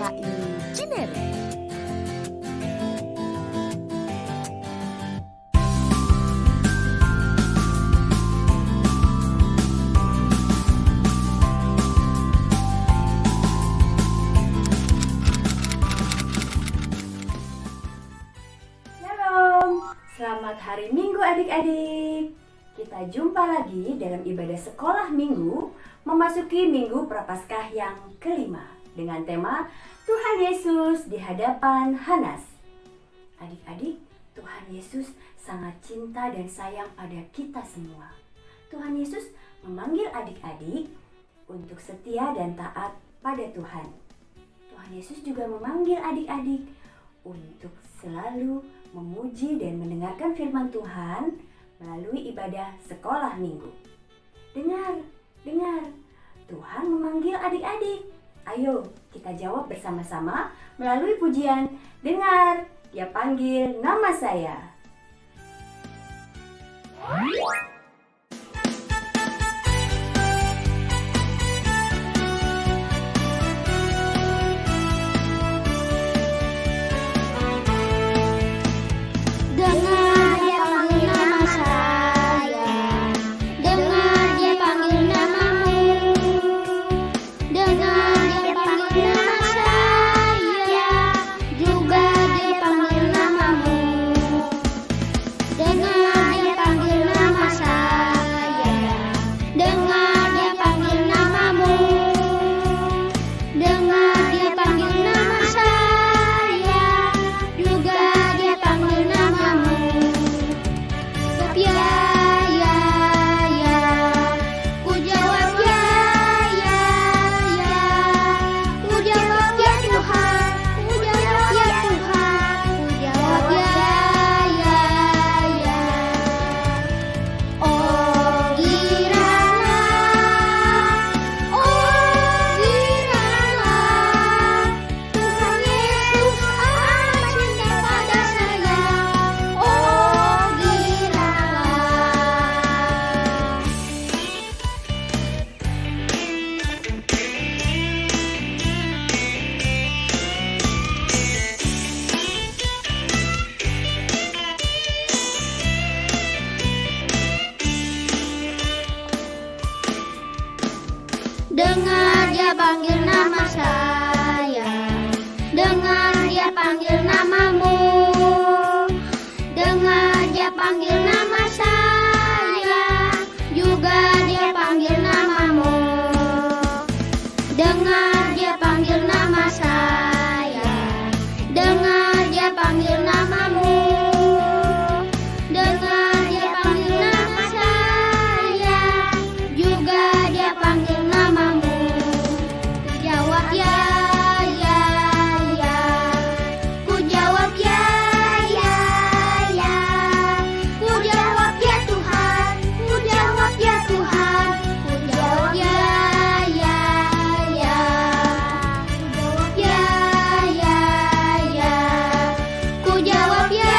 KKI Cinere. Shalom, selamat hari Minggu adik-adik. Kita jumpa lagi dalam ibadah sekolah minggu, memasuki Minggu Prapaskah yang kelima dengan tema Tuhan Yesus di hadapan Hanas. Adik-adik, Tuhan Yesus sangat cinta dan sayang pada kita semua. Tuhan Yesus memanggil adik-adik untuk setia dan taat pada Tuhan. Tuhan Yesus juga memanggil adik-adik untuk selalu memuji dan mendengarkan firman Tuhan melalui ibadah sekolah minggu. Dengar, Tuhan memanggil adik-adik. Ayo kita jawab bersama-sama melalui pujian. Dengar, Dia panggil nama saya. Dengar Dia panggil nama saya, dengar Dia panggil namamu, dengar Dia panggil nama saya, juga Dia panggil namamu, dengar Dia panggil nama saya, dengar Dia panggil namamu, dengar Dia panggil nama saya, juga Dia panggil namamu. Ya, ku jawab ya, ku jawab ya Tuhan, ku jawab ya Tuhan, ku jawab ya. Oh giralah, Tuhan Yesus amat cinta pada saya. Oh giralah. Dengar Dia panggil nama saya, dengar Dia panggil namamu, dengar Dia panggil nama saya, juga Dia panggil namamu, dengar Dia panggil nama saya, dengar Dia panggil namamu, dengar Dia panggil nama saya, juga Dia panggil namamu. Ku jawab ya, ku jawab ya, ku jawab ya Tuhan, ku jawab ya Tuhan, ku jawab ya, ku jawab ya, ku jawab ya,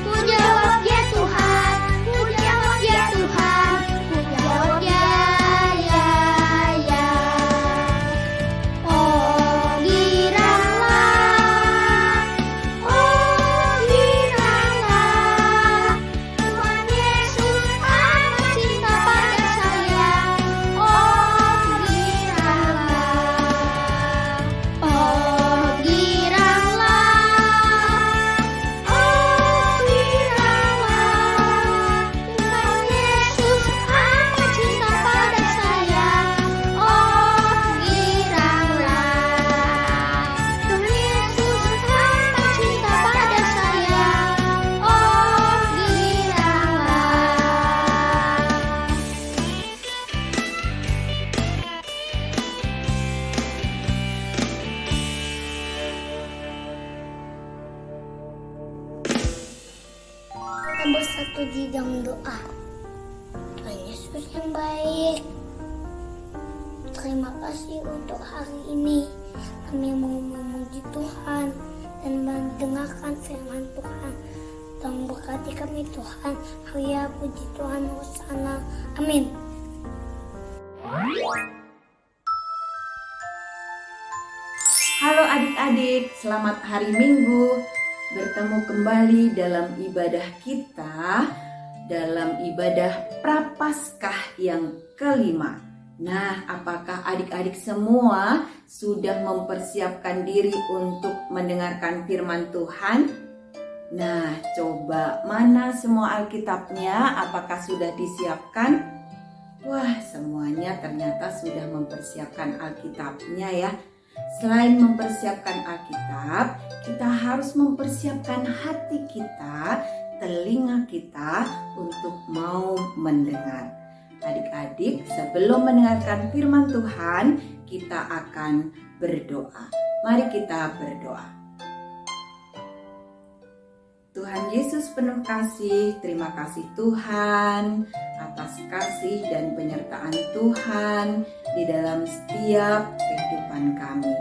ku jawab ya Tuhan, ku jawab ya Tuhan, ku jawab ya. Oh giralah, Tuhan Yesus amat cinta pada saya. Oh giralah, Tuhan Yesus amat cinta pada saya. Oh giralah, Tuhan Yesus amat cinta pada saya. Oh giralah. Kita bersatu di dalam doa. Tuhan Yesus yang baik, terima kasih untuk hari ini. Kami mau memuji Tuhan dan mendengarkan firman Tuhan. Tolong berkati kami Tuhan. Haleluya, puji Tuhan, hosana. Amin. adik-adik, selamat hari Minggu. Bertemu kembali dalam ibadah kita, dalam ibadah Prapaskah yang kelima. Nah, apakah adik-adik semua sudah mempersiapkan diri untuk mendengarkan firman Tuhan? Nah, coba mana semua Alkitabnya? Apakah sudah disiapkan? Wah, semuanya ternyata sudah mempersiapkan Alkitabnya ya. Selain mempersiapkan Alkitab, kita harus mempersiapkan hati kita, telinga kita untuk mau mendengar. Adik-adik, sebelum mendengarkan firman Tuhan, kita akan berdoa. Mari kita berdoa. Tuhan Yesus penuh kasih, terima kasih Tuhan atas kasih dan penyertaan Tuhan di dalam setiap kehidupan kami.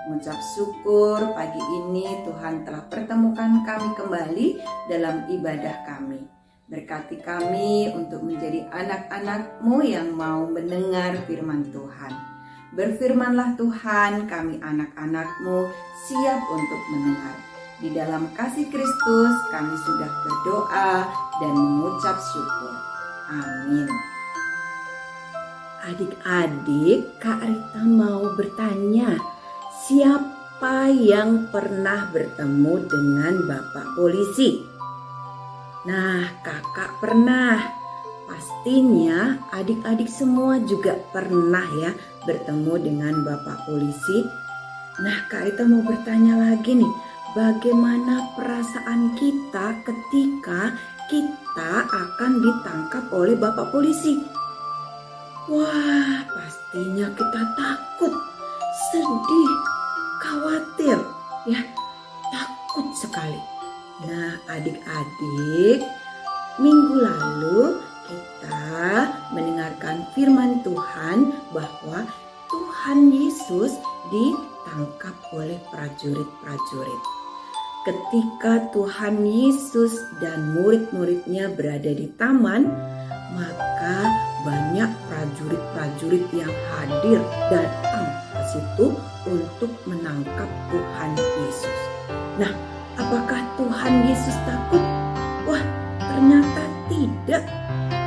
Mengucap syukur pagi ini Tuhan telah pertemukan kami kembali dalam ibadah kami. Berkati kami untuk menjadi anak-anak-Mu yang mau mendengar firman Tuhan. Berfirmanlah Tuhan, kami anak-anak-Mu siap untuk mendengar. Di dalam kasih Kristus kami sudah berdoa dan mengucap syukur. Amin. Adik-adik, Kak Rita mau bertanya, siapa yang pernah bertemu dengan Bapak Polisi? Nah, kakak pernah. Pastinya adik-adik semua juga pernah ya bertemu dengan Bapak Polisi. Nah, Kak Rita mau bertanya lagi nih, bagaimana perasaan kita ketika kita akan ditangkap oleh Bapak Polisi? Wah, pastinya kita takut, sedih, khawatir, ya, takut sekali. Nah, adik-adik, minggu lalu kita mendengarkan firman Tuhan bahwa Tuhan Yesus ditangkap oleh prajurit-prajurit. Ketika Tuhan Yesus dan murid-muridnya berada di taman, maka banyak prajurit-prajurit yang hadir datang ke situ untuk menangkap Tuhan Yesus. Nah, apakah Tuhan Yesus takut? Wah, ternyata tidak.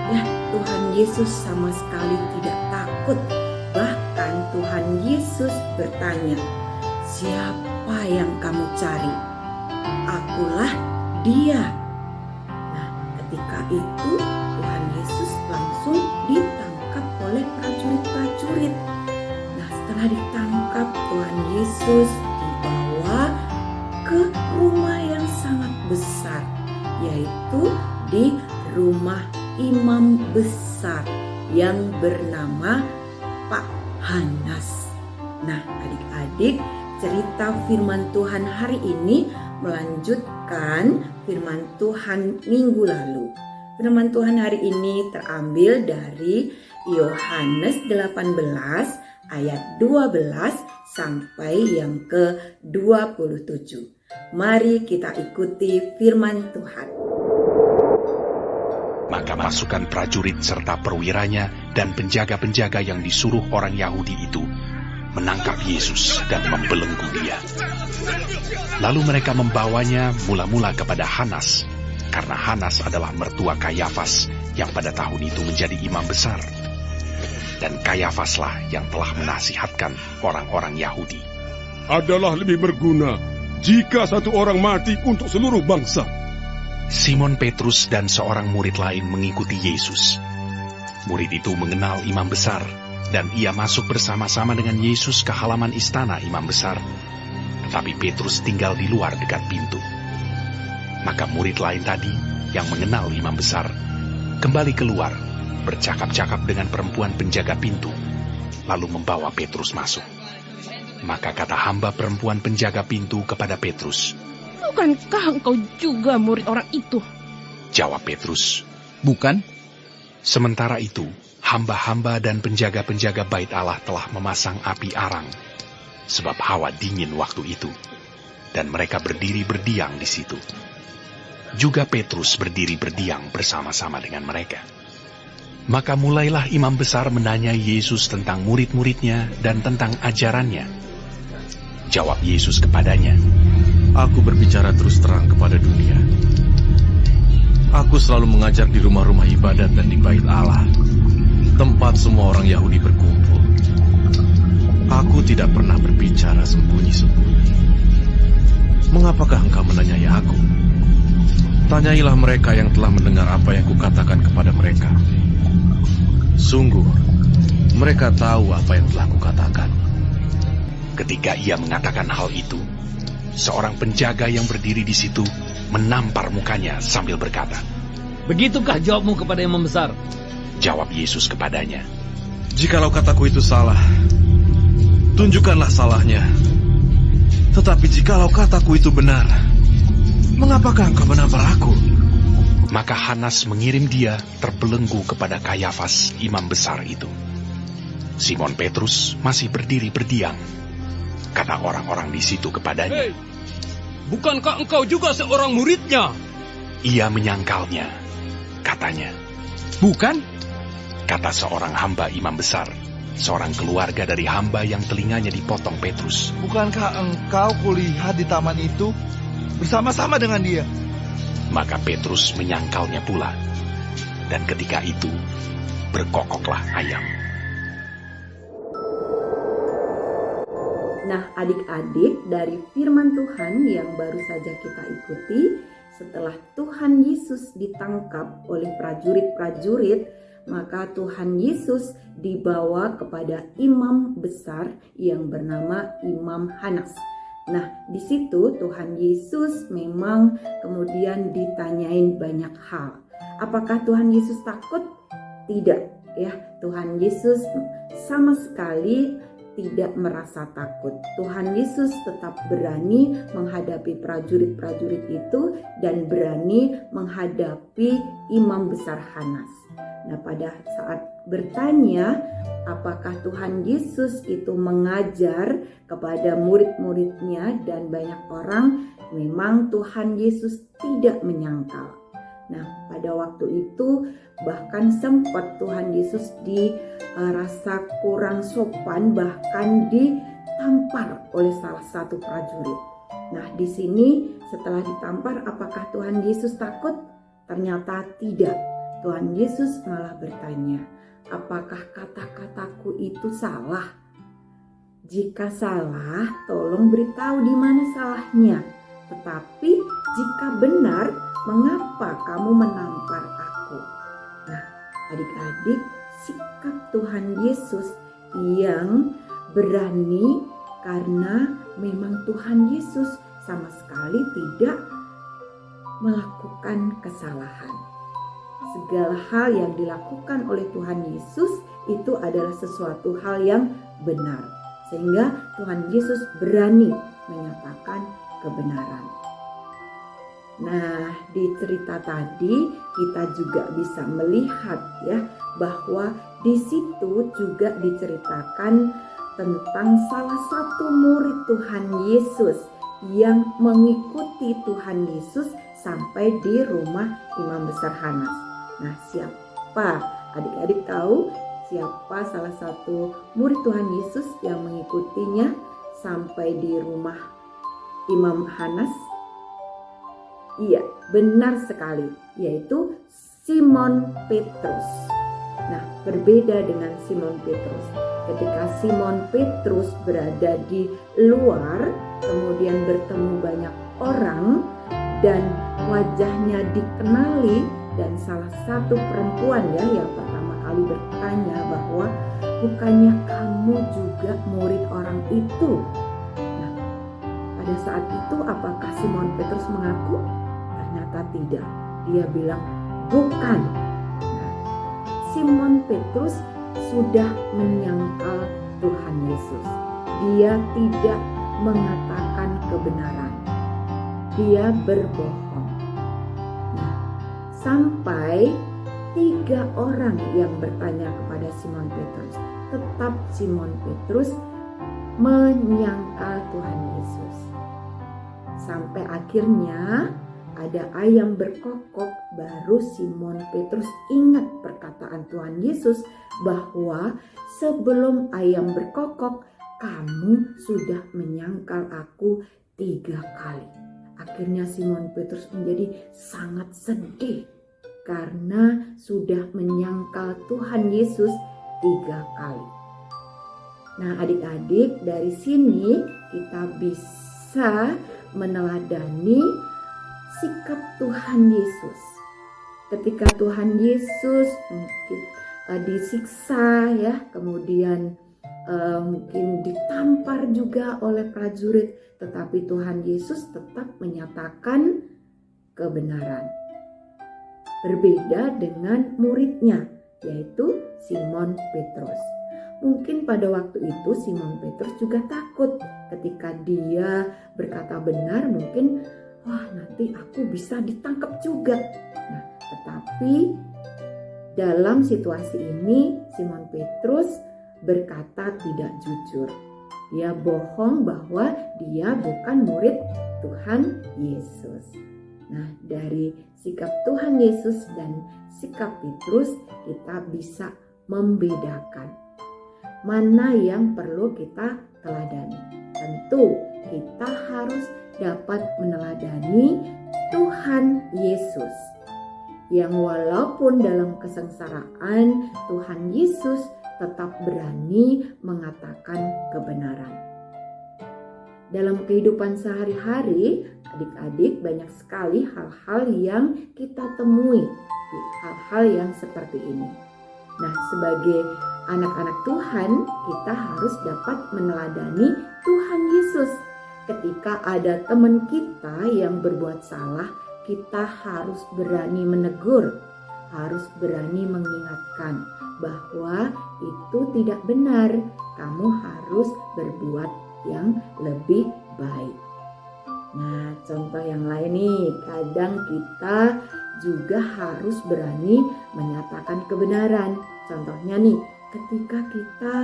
Ya, Tuhan Yesus sama sekali tidak takut. Bahkan Tuhan Yesus bertanya, "Siapa yang kamu cari?" "Akulah dia." Nah, ketika itu Tuhan Yesus langsung ditangkap oleh prajurit-prajurit. Nah, setelah ditangkap, Tuhan Yesus dibawa ke rumah yang sangat besar, yaitu di rumah imam besar yang bernama Pak Hanas. Nah, adik-adik, cerita firman Tuhan hari ini melanjutkan firman Tuhan minggu lalu. Firman Tuhan hari ini terambil dari Yohanes 18 ayat 12 sampai yang ke-27. Mari kita ikuti firman Tuhan. Maka pasukan prajurit serta perwiranya dan penjaga-penjaga yang disuruh orang Yahudi itu menangkap Yesus dan membelenggu dia. Lalu mereka membawanya mula-mula kepada Hanas, karena Hanas adalah mertua Kayafas yang pada tahun itu menjadi imam besar. Dan Kayafaslah yang telah menasihatkan orang-orang Yahudi. Adalah lebih berguna jika satu orang mati untuk seluruh bangsa. Simon Petrus dan seorang murid lain mengikuti Yesus. Murid itu mengenal imam besar, dan ia masuk bersama-sama dengan Yesus ke halaman istana imam besar. Tetapi Petrus tinggal di luar dekat pintu. Maka murid lain tadi, yang mengenal imam besar, kembali keluar, bercakap-cakap dengan perempuan penjaga pintu, lalu membawa Petrus masuk. Maka kata hamba perempuan penjaga pintu kepada Petrus, "Bukankah engkau juga murid orang itu?" Jawab Petrus, "Bukan." Sementara itu, hamba-hamba dan penjaga-penjaga bait Allah telah memasang api arang, sebab hawa dingin waktu itu, dan mereka berdiri berdiam di situ. Juga Petrus berdiri berdiam bersama-sama dengan mereka. Maka mulailah imam besar menanyai Yesus tentang murid-muridnya dan tentang ajarannya. Jawab Yesus kepadanya, Aku berbicara terus terang kepada dunia. Aku selalu mengajar di rumah-rumah ibadat dan di bait Allah, tempat semua orang Yahudi berkumpul. Aku tidak pernah berbicara sembunyi-sembunyi. Mengapakah engkau menanyai aku? Tanyailah mereka yang telah mendengar apa yang kukatakan kepada mereka. Sungguh, mereka tahu apa yang telah kukatakan. Ketika ia mengatakan hal itu, seorang penjaga yang berdiri di situ menampar mukanya sambil berkata, Begitukah jawabmu kepada imam besar? Jawab Yesus kepadanya, Jikalau kataku itu salah, tunjukkanlah salahnya. Tetapi jikalau kataku itu benar, mengapakah engkau menampar aku? Maka Hanas mengirim dia terbelenggu kepada Kayafas, imam besar itu. Simon Petrus masih berdiri berdiam. Kata orang-orang di situ kepadanya, Hei, bukankah engkau juga seorang muridnya? Ia menyangkalnya. Katanya, Bukan? kata seorang hamba imam besar, seorang keluarga dari hamba yang telinganya dipotong Petrus. Bukankah engkau kulihat di taman itu bersama-sama dengan dia? Maka Petrus menyangkalnya pula. Dan ketika itu, berkokoklah ayam. Nah, adik-adik, dari firman Tuhan yang baru saja kita ikuti, setelah Tuhan Yesus ditangkap oleh prajurit-prajurit, maka Tuhan Yesus dibawa kepada imam besar yang bernama Imam Hanas. Nah, di situ Tuhan Yesus memang kemudian ditanyain banyak hal. Apakah Tuhan Yesus takut? Tidak, ya. Tuhan Yesus sama sekali tidak merasa takut. Tuhan Yesus tetap berani menghadapi prajurit-prajurit itu dan berani menghadapi imam besar Hanas. Nah, pada saat bertanya, apakah Tuhan Yesus itu mengajar kepada murid-muridnya dan banyak orang, memang Tuhan Yesus tidak menyangkal. Nah, pada waktu itu bahkan sempat Tuhan Yesus dirasa kurang sopan, bahkan ditampar oleh salah satu prajurit. Nah, di sini setelah ditampar, apakah Tuhan Yesus takut? Ternyata tidak. Tuhan Yesus malah bertanya, apakah kata-kataku itu salah? Jika salah, tolong beritahu di mana salahnya. Tetapi jika benar, mengapa kamu menampar aku? Nah, adik-adik, sikap Tuhan Yesus yang berani karena memang Tuhan Yesus sama sekali tidak melakukan kesalahan. Segala hal yang dilakukan oleh Tuhan Yesus itu adalah sesuatu hal yang benar. Sehingga Tuhan Yesus berani menyatakan kebenaran. Nah, di cerita tadi kita juga bisa melihat ya bahwa di situ juga diceritakan tentang salah satu murid Tuhan Yesus yang mengikuti Tuhan Yesus sampai di rumah imam besar Hanas. Nah, siapa? Adik-adik tahu siapa salah satu murid Tuhan Yesus yang mengikutinya sampai di rumah Imam Hanas? Iya, benar sekali, yaitu Simon Petrus. Nah, berbeda dengan Simon Petrus. Ketika Simon Petrus berada di luar, kemudian bertemu banyak orang dan wajahnya dikenali, dan salah satu perempuan yang pertama kali bertanya bahwa bukannya kamu juga murid orang itu? Nah, pada saat itu apakah Simon Petrus mengaku? Ternyata tidak. Dia bilang bukan. Nah, Simon Petrus sudah menyangkal Tuhan Yesus. Dia tidak mengatakan kebenaran. Dia berbohong. Sampai 3 orang yang bertanya kepada Simon Petrus. Tetap Simon Petrus menyangkal Tuhan Yesus. Sampai akhirnya ada ayam berkokok, baru Simon Petrus ingat perkataan Tuhan Yesus bahwa sebelum ayam berkokok kamu sudah menyangkal aku 3 kali. Akhirnya Simon Petrus menjadi sangat sedih karena sudah menyangkal Tuhan Yesus 3 kali. Nah, adik-adik, dari sini kita bisa meneladani sikap Tuhan Yesus. Ketika Tuhan Yesus mungkin disiksa ya, kemudian mungkin ditampar juga oleh prajurit, tetapi Tuhan Yesus tetap menyatakan kebenaran. Berbeda dengan muridnya, yaitu Simon Petrus. Mungkin pada waktu itu Simon Petrus juga takut ketika dia berkata benar, mungkin wah nanti aku bisa ditangkap juga. Nah, tetapi dalam situasi ini Simon Petrus berkata tidak jujur. Dia bohong bahwa dia bukan murid Tuhan Yesus. Nah, dari sikap Tuhan Yesus dan sikap Petrus kita bisa membedakan mana yang perlu kita teladani. Tentu kita harus dapat meneladani Tuhan Yesus, yang walaupun dalam kesengsaraan Tuhan Yesus tetap berani mengatakan kebenaran. Dalam kehidupan sehari-hari, adik-adik, banyak sekali hal-hal yang kita temui, hal-hal yang seperti ini. Nah, sebagai anak-anak Tuhan, kita harus dapat meneladani Tuhan Yesus. Ketika ada teman kita yang berbuat salah, kita harus berani menegur, harus berani mengingatkan bahwa itu tidak benar. Kamu harus berbuat yang lebih baik. Nah, contoh yang lain nih, kadang kita juga harus berani menyatakan kebenaran. Contohnya nih, ketika kita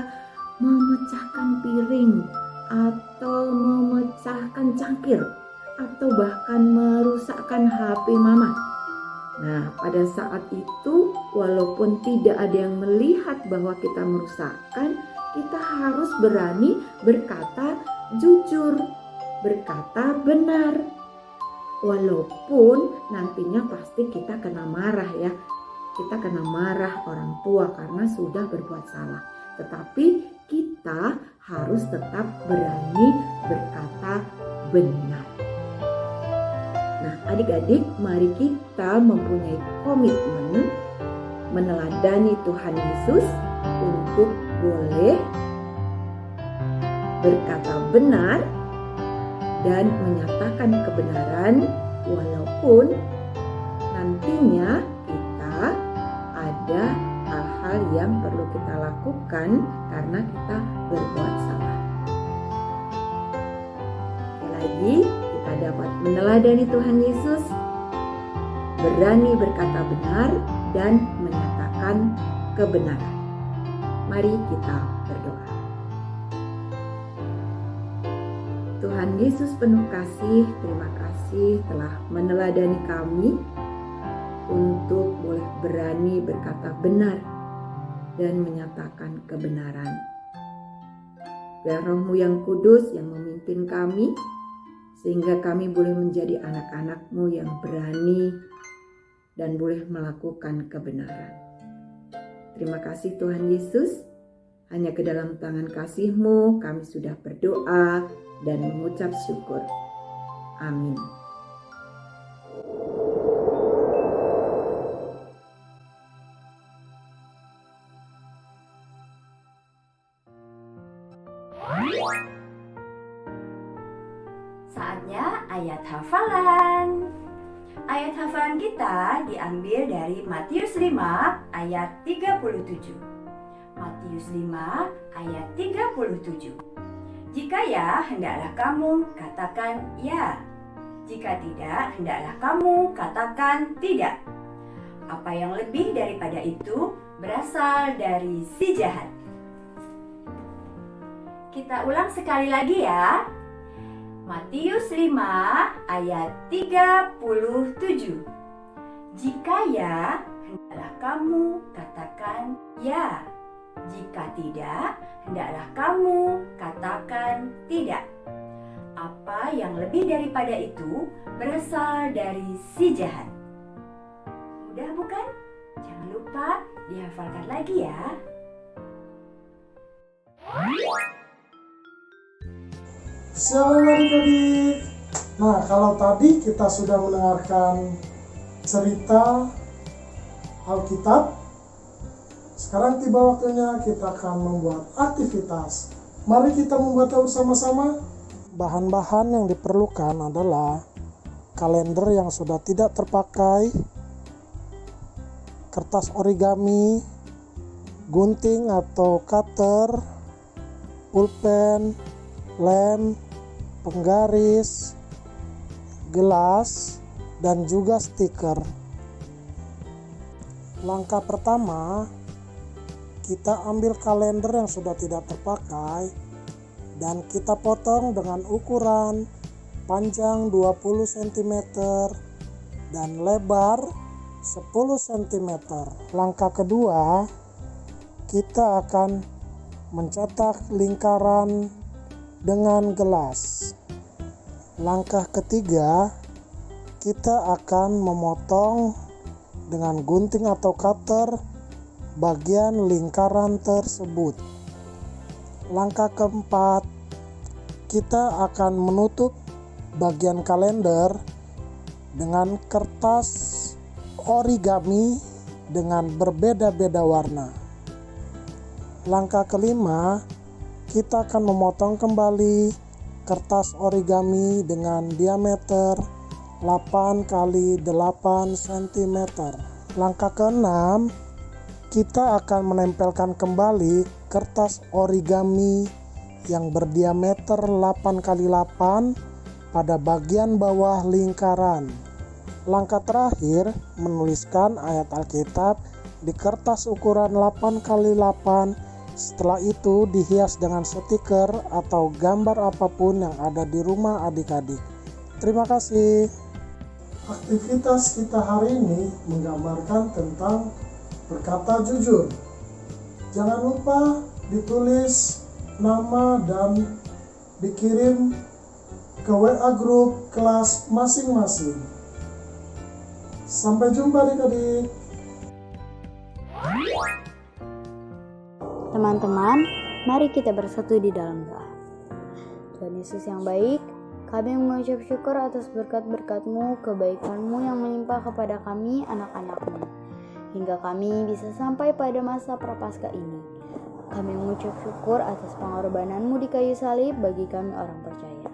memecahkan piring atau memecahkan cangkir atau bahkan merusakkan HP mama. Nah, pada saat itu walaupun tidak ada yang melihat bahwa kita merusakkan, kita harus berani berkata jujur, berkata benar. Walaupun nantinya pasti kita kena marah ya. Kita kena marah orang tua karena sudah berbuat salah. Tetapi kita harus tetap berani berkata benar. Nah, adik-adik, mari kita mempunyai komitmen meneladani Tuhan Yesus untuk boleh berkata benar dan menyatakan kebenaran walaupun nantinya kita ada hal-hal yang perlu kita lakukan karena kita berbuat salah. Sekali lagi, kita dapat meneladani Tuhan Yesus, berani berkata benar dan menyatakan kebenaran. Mari kita berdoa. Tuhan Yesus penuh kasih, terima kasih telah meneladani kami untuk boleh berani berkata benar dan menyatakan kebenaran. Biar Roh-Mu yang kudus yang memimpin kami, sehingga kami boleh menjadi anak-anak-Mu yang berani dan boleh melakukan kebenaran. Terima kasih Tuhan Yesus, hanya ke dalam tangan kasih-Mu kami sudah berdoa dan mengucap syukur. Amin. Saatnya ayat hafalan. Ayat hafalan kita diambil dari Matius 5 ayat 37. Matius 5 ayat 37. Jika ya, hendaklah kamu katakan ya. Jika tidak, hendaklah kamu katakan tidak. Apa yang lebih daripada itu berasal dari si jahat. Kita ulang sekali lagi ya. Matius 5 ayat 37. Jika ya, hendaklah kamu katakan ya. Jika tidak, hendaklah kamu katakan Katakan tidak. Apa yang lebih daripada itu berasal dari si jahat. Mudah bukan? Jangan lupa dihafalkan lagi ya. Shalom adik-adik. Nah, kalau tadi kita sudah mendengarkan cerita Alkitab, sekarang tiba waktunya kita akan membuat aktivitas. Mari kita membuatnya bersama-sama. Bahan-bahan yang diperlukan adalah kalender yang sudah tidak terpakai, kertas origami, gunting atau cutter, pulpen, lem, penggaris, gelas, dan juga stiker. Langkah pertama, kita ambil kalender yang sudah tidak terpakai dan kita potong dengan ukuran panjang 20 cm dan lebar 10 cm. Langkah kedua, kita akan mencetak lingkaran dengan gelas. Langkah ketiga, kita akan memotong dengan gunting atau cutter bagian lingkaran tersebut. Langkah keempat, kita akan menutup bagian kalender dengan kertas origami dengan berbeda-beda warna. Langkah kelima, kita akan memotong kembali kertas origami dengan diameter 8 x 8 cm. Langkah keenam, kita akan menempelkan kembali kertas origami yang berdiameter 8 x 8 pada bagian bawah lingkaran. Langkah terakhir, menuliskan ayat Alkitab di kertas ukuran 8 x 8. Setelah itu dihias dengan stiker atau gambar apapun yang ada di rumah adik-adik. Terima kasih. Aktivitas kita hari ini menggambarkan tentang berkata jujur. Jangan lupa ditulis nama dan dikirim ke WA grup kelas masing-masing. Sampai jumpa adik-adik. Teman-teman, mari kita bersatu di dalam doa. Tuhan Yesus yang baik, kami mengucap syukur atas berkat-berkat-Mu, kebaikan-Mu yang melimpah kepada kami anak-anak-Mu, hingga kami bisa sampai pada masa Prapaskah ini. Kami mengucap syukur atas pengorbanan-Mu di kayu salib bagi kami orang percaya.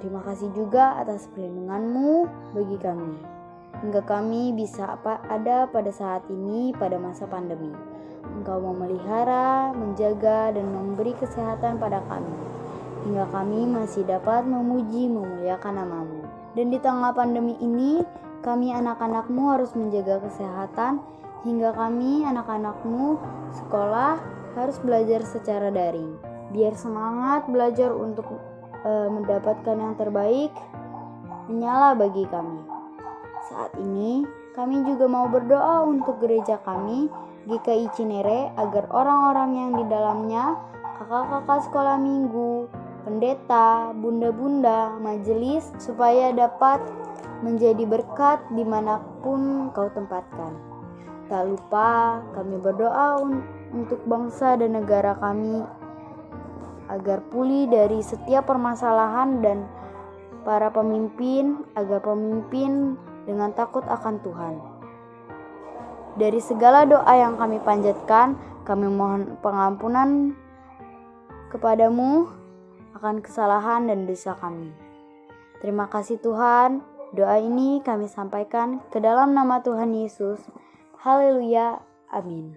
Terima kasih juga atas perlindungan-Mu bagi kami, hingga kami bisa ada pada saat ini pada masa pandemi. Engkau memelihara, menjaga, dan memberi kesehatan pada kami, hingga kami masih dapat memuji memuliakan nama-Mu. Dan di tengah pandemi ini, kami anak-anak-Mu harus menjaga kesehatan, hingga kami anak-anak-Mu sekolah harus belajar secara daring. Biar semangat belajar untuk mendapatkan yang terbaik menyala bagi kami. Saat ini, kami juga mau berdoa untuk gereja kami, GKI Cinere, agar orang-orang yang di dalamnya, kakak-kakak sekolah minggu, pendeta, bunda-bunda, majelis, supaya dapat menjadi berkat dimanapun Kau tempatkan. Tak lupa kami berdoa untuk bangsa dan negara kami, agar pulih dari setiap permasalahan dan para pemimpin, agar pemimpin dengan takut akan Tuhan. Dari segala doa yang kami panjatkan, kami mohon pengampunan kepadamu akan kesalahan dan dosa kami. Terima kasih Tuhan, doa ini kami sampaikan ke dalam nama Tuhan Yesus. Haleluya, amin.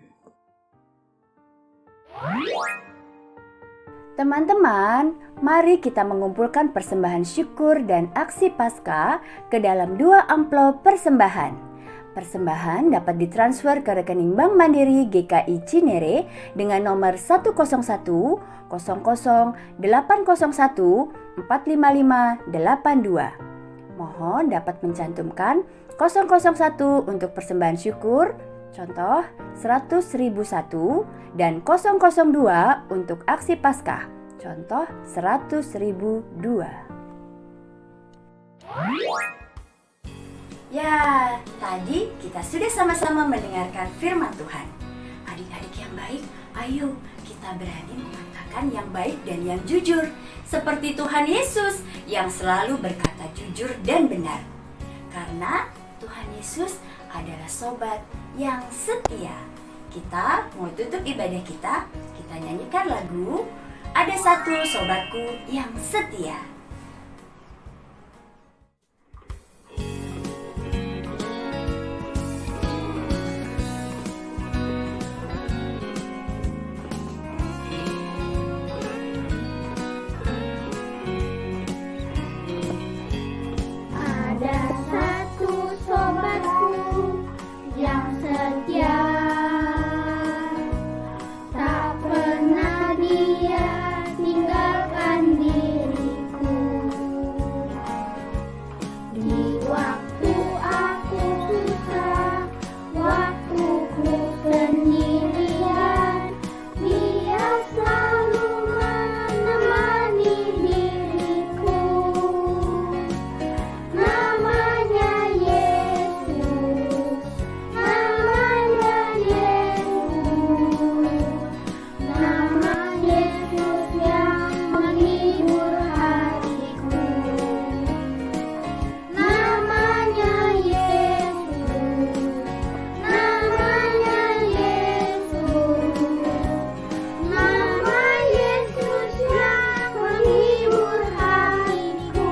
Teman-teman, mari kita mengumpulkan persembahan syukur dan aksi Paskah ke dalam 2 amplop persembahan. Persembahan dapat ditransfer ke rekening Bank Mandiri GKI Cinere dengan nomor 101 00 801 45582. Mohon dapat mencantumkan 001 untuk persembahan syukur, contoh 100.001, dan 002 untuk aksi Paskah, Contoh 100.002. Ya, tadi kita sudah sama-sama mendengarkan firman Tuhan. Adik-adik yang baik, ayo kita berani mengatakan yang baik dan yang jujur, seperti Tuhan Yesus yang selalu berkata jujur dan benar. Karena Tuhan Yesus adalah sobat yang setia. Kita mau tutup ibadah kita nyanyikan lagu Ada Satu Sobatku Yang Setia. Ada satu sobatku yang setia, tak pernah dia tinggalkan diriku. Di waktu aku susah, waktu ku sendirian, dia selalu menemani diriku. Namanya Yesus, namanya Yesus, nama Yesus yang menghibur hatiku. Namanya Yesus, namanya Yesus, nama Yesus yang menghibur hatiku.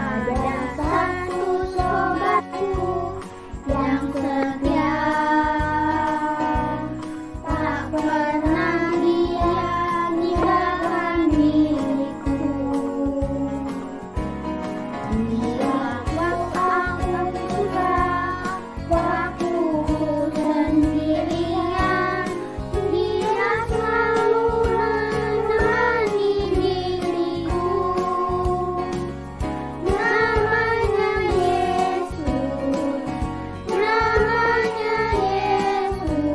Ada satu sobatku yang setia, tak pernah dia ninggalkan diriku. Dia waktu aku susah, waktu ku sendirian, dia selalu menemani diriku. Namanya Yesus, namanya Yesus,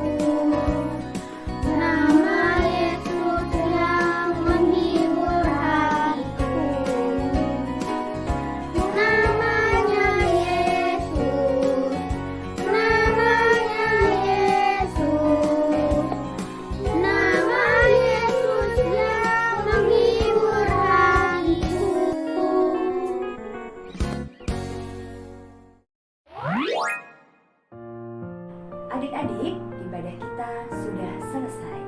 nama Yesus yang menghibur hatiku. Namanya Yesus, namanya Yesus, nama Yesus yang menghibur hatiku. Adik-adik, ibadah kita sudah selesai.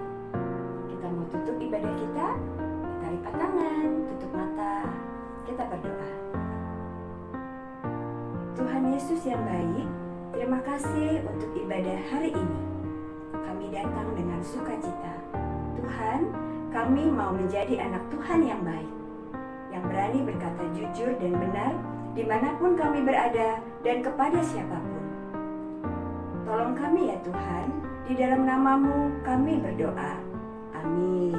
Kita mau tutup ibadah kita lipat tangan, tutup mata, kita berdoa. Tuhan Yesus yang baik, terima kasih untuk ibadah hari ini. Kami datang dengan sukacita. Tuhan, kami mau menjadi anak Tuhan yang baik, yang berani berkata jujur dan benar dimanapun kami berada dan kepada siapapun. Tolong kami ya Tuhan, di dalam nama-Mu kami berdoa. Amin.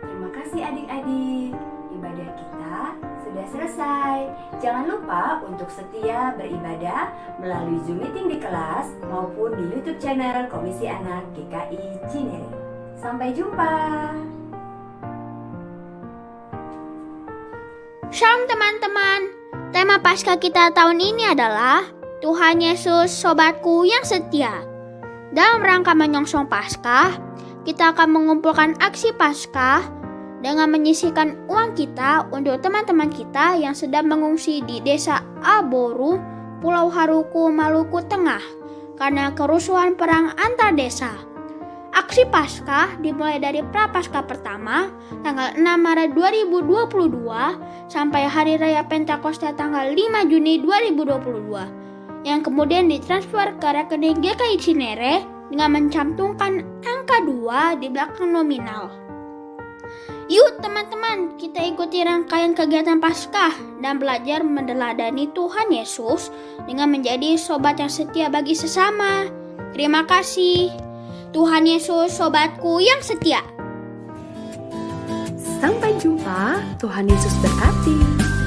Terima kasih adik-adik, ibadah kita sudah selesai. Jangan lupa untuk setia beribadah melalui Zoom meeting di kelas maupun di YouTube channel Komisi Anak GKI Cinere. Sampai jumpa. Shalom teman-teman, tema Paskah kita tahun ini adalah Tuhan Yesus sobatku yang setia. Dalam rangka menyongsong Paskah, kita akan mengumpulkan aksi Paskah dengan menyisihkan uang kita untuk teman-teman kita yang sedang mengungsi di Desa Aboru, Pulau Haruku, Maluku Tengah karena kerusuhan perang antar desa. Aksi Paskah dimulai dari Prapaskah pertama tanggal 6 Maret 2022 sampai Hari Raya Pentakosta tanggal 5 Juni 2022 yang kemudian ditransfer ke rekening GKI Cinere dengan mencantumkan angka 2 di belakang nominal. Yuk teman-teman, kita ikuti rangkaian kegiatan Paskah dan belajar meneladani Tuhan Yesus dengan menjadi sobat yang setia bagi sesama. Terima kasih. Tuhan Yesus, sobatku yang setia. Sampai jumpa, Tuhan Yesus berkati.